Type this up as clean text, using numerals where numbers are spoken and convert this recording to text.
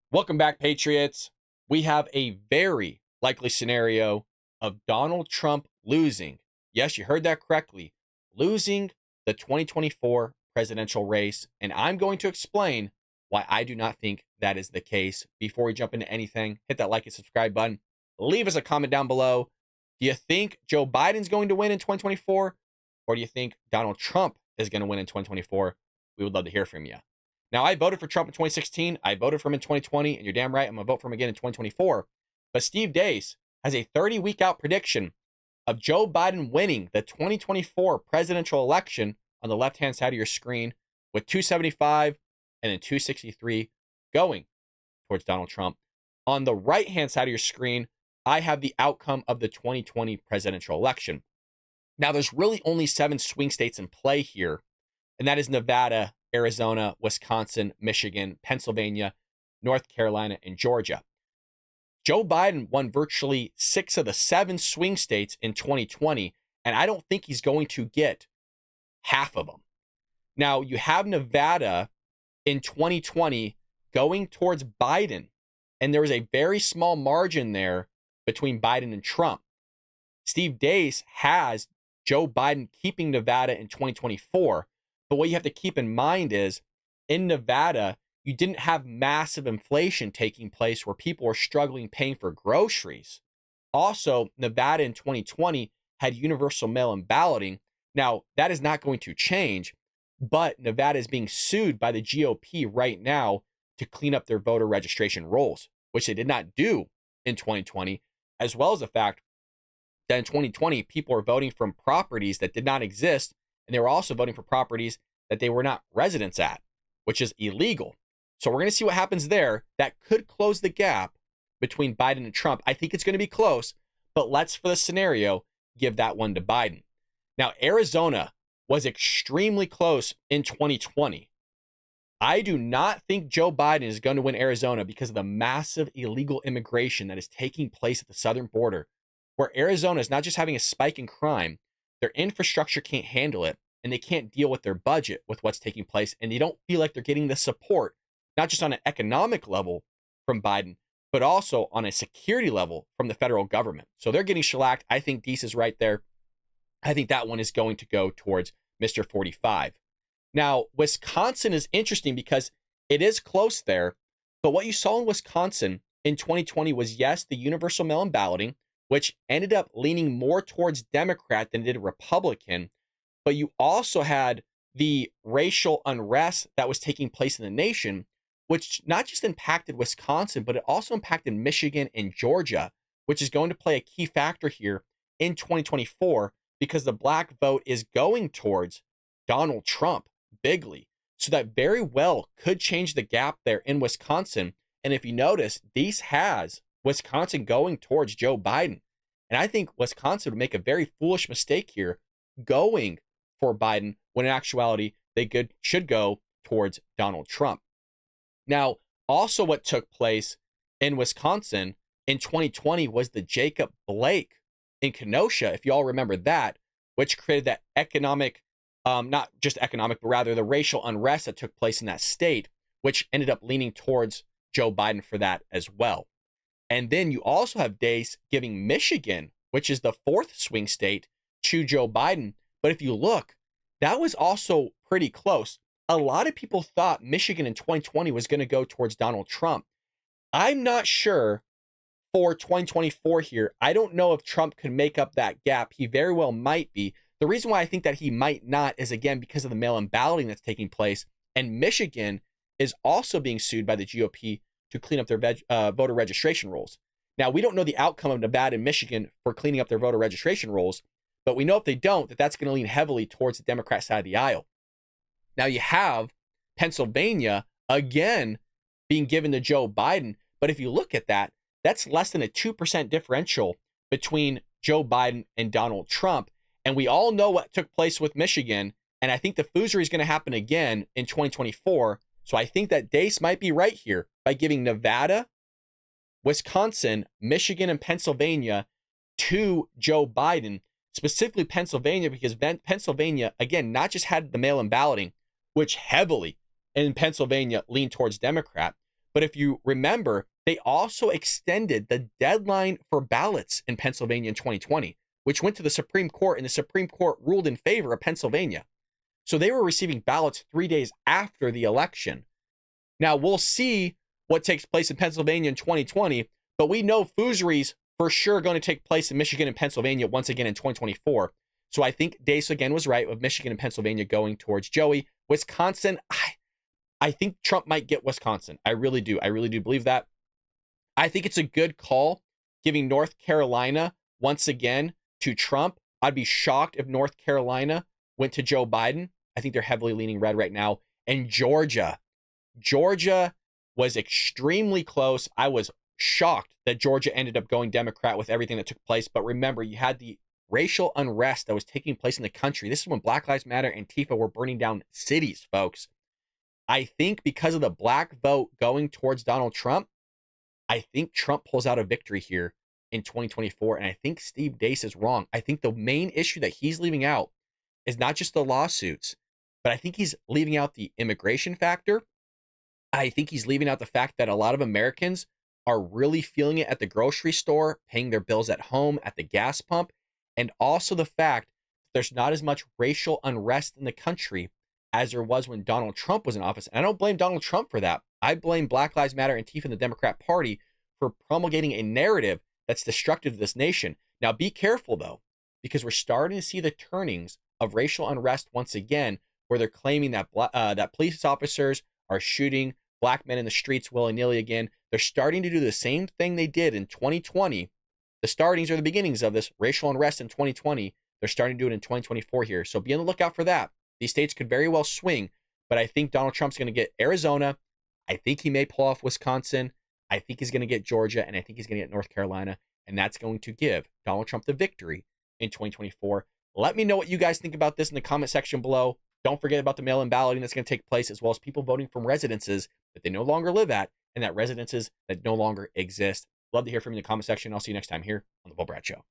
Welcome back, Patriots. We have a very likely scenario of Donald Trump losing. Yes, you heard that correctly. Losing the 2024 presidential race. And I'm going to explain why I do not think that is the case. Before we jump into anything, hit that like and subscribe button. Leave us a comment down below. Do you think Joe Biden's going to win in 2024? Or do you think Donald Trump is going to win in 2024? We would love to hear from you. Now, I voted for Trump in 2016. I voted for him in 2020, and you're damn right I'm going to vote for him again in 2024. But Steve Deace has a 30-week out prediction of Joe Biden winning the 2024 presidential election on the left-hand side of your screen with 275 and then 263 going towards Donald Trump. On the right-hand side of your screen, I have the outcome of the 2020 presidential election. Now, there's really only 7 swing states in play here, and that is Nevada, Arizona, Wisconsin, Michigan, Pennsylvania, North Carolina, and Georgia. Joe Biden won virtually 6 of the 7 swing states in 2020, and I don't think he's going to get half of them. Now, you have Nevada in 2020 going towards Biden, and there was a very small margin there between Biden and Trump. Steve Deace has Joe Biden keeping Nevada in 2024. But what you have to keep in mind is in Nevada, you didn't have massive inflation taking place where people were struggling paying for groceries. Also, Nevada in 2020 had universal mail-in balloting. Now, that is not going to change, but Nevada is being sued by the GOP right now to clean up their voter registration rolls, which they did not do in 2020, as well as the fact that in 2020, people were voting from properties that did not exist. And they were also voting for properties that they were not residents at, which is illegal. So we're going to see what happens there. That could close the gap between Biden and Trump. I think it's going to be close, but let's, for the scenario, give that one to Biden. Now, Arizona was extremely close in 2020. I do not think Joe Biden is going to win Arizona because of the massive illegal immigration that is taking place at the southern border, where Arizona is not just having a spike in crime, their infrastructure can't handle it, and they can't deal with their budget with what's taking place, and they don't feel like they're getting the support, not just on an economic level from Biden, but also on a security level from the federal government. So they're getting shellacked. I think Deace is right there. I think that one is going to go towards Mr. 45. Now, Wisconsin is interesting because it is close there, but what you saw in Wisconsin in 2020 was, yes, the universal mail-in balloting, which ended up leaning more towards Democrat than it did Republican. But you also had the racial unrest that was taking place in the nation, which not just impacted Wisconsin, but it also impacted Michigan and Georgia, which is going to play a key factor here in 2024 because the black vote is going towards Donald Trump bigly. So that very well could change the gap there in Wisconsin. And if you notice, Deace has Wisconsin going towards Joe Biden. And I think Wisconsin would make a very foolish mistake here going for Biden when in actuality they should go towards Donald Trump. Now, also what took place in Wisconsin in 2020 was the Jacob Blake in Kenosha, if you all remember that, which created that economic, not just economic, but rather the racial unrest that took place in that state, which ended up leaning towards Joe Biden for that as well. And then you also have Deace giving Michigan, which is the 4th swing state, to Joe Biden. But if you look, that was also pretty close. A lot of people thought Michigan in 2020 was going to go towards Donald Trump. I'm not sure for 2024 here. I don't know if Trump could make up that gap. He very well might be. The reason why I think that he might not is, again, because of the mail-in balloting that's taking place. And Michigan is also being sued by the GOP to clean up their voter registration rolls. Now, we don't know the outcome of Nevada and Michigan for cleaning up their voter registration rolls, but we know if they don't, that's going to lean heavily towards the Democrat side of the aisle. Now, you have Pennsylvania, again, being given to Joe Biden, but if you look at that, that's less than a 2% differential between Joe Biden and Donald Trump, and we all know what took place with Michigan, and I think the foozery is going to happen again in 2024. So I think that Deace might be right here by giving Nevada, Wisconsin, Michigan, and Pennsylvania to Joe Biden, specifically Pennsylvania, because Pennsylvania, again, not just had the mail-in balloting, which heavily in Pennsylvania leaned towards Democrat, But if you remember, they also extended the deadline for ballots in Pennsylvania in 2020, which went to the Supreme Court, and the Supreme Court ruled in favor of Pennsylvania. So they were receiving ballots 3 days after the election. Now, we'll see what takes place in Pennsylvania in 2020, but we know Foosery's for sure going to take place in Michigan and Pennsylvania once again in 2024. So I think Deace again was right with Michigan and Pennsylvania going towards Joey. Wisconsin, I think Trump might get Wisconsin. I really do. I really do believe that. I think it's a good call giving North Carolina once again to Trump. I'd be shocked if North Carolina went to Joe Biden. I think they're heavily leaning red right now. And Georgia was extremely close. I was shocked that Georgia ended up going Democrat with everything that took place. But remember, you had the racial unrest that was taking place in the country. This is when Black Lives Matter and Antifa were burning down cities, folks. I think because of the black vote going towards Donald Trump, I think Trump pulls out a victory here in 2024. And I think Steve Deace is wrong. I think the main issue that he's leaving out is not just the lawsuits, but I think he's leaving out the immigration factor. I think he's leaving out the fact that a lot of Americans are really feeling it at the grocery store, paying their bills at home, at the gas pump, and also the fact that there's not as much racial unrest in the country as there was when Donald Trump was in office. And I don't blame Donald Trump for that. I blame Black Lives Matter and Antifa and the Democrat Party for promulgating a narrative that's destructive to this nation. Now, be careful, though, because we're starting to see the turnings of racial unrest once again, where they're claiming that that police officers are shooting black men in the streets willy-nilly again. They're starting to do the same thing they did in 2020. The startings or the beginnings of this racial unrest in 2020. They're starting to do it in 2024 here. So be on the lookout for that. These states could very well swing, but I think Donald Trump's going to get Arizona. I think he may pull off Wisconsin. I think he's going to get Georgia, and I think he's going to get North Carolina, and that's going to give Donald Trump the victory in 2024. Let me know what you guys think about this in the comment section below. Don't forget about the mail-in balloting that's going to take place, as well as people voting from residences that they no longer live at and that residences that no longer exist. Love to hear from you in the comment section. I'll see you next time here on The Bo Brad Show.